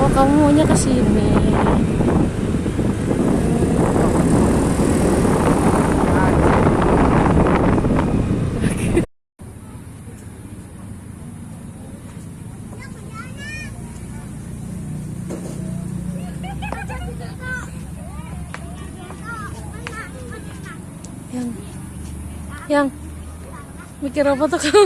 Oh, kamu maunya ke sini. Yang mikir apa tuh kamu?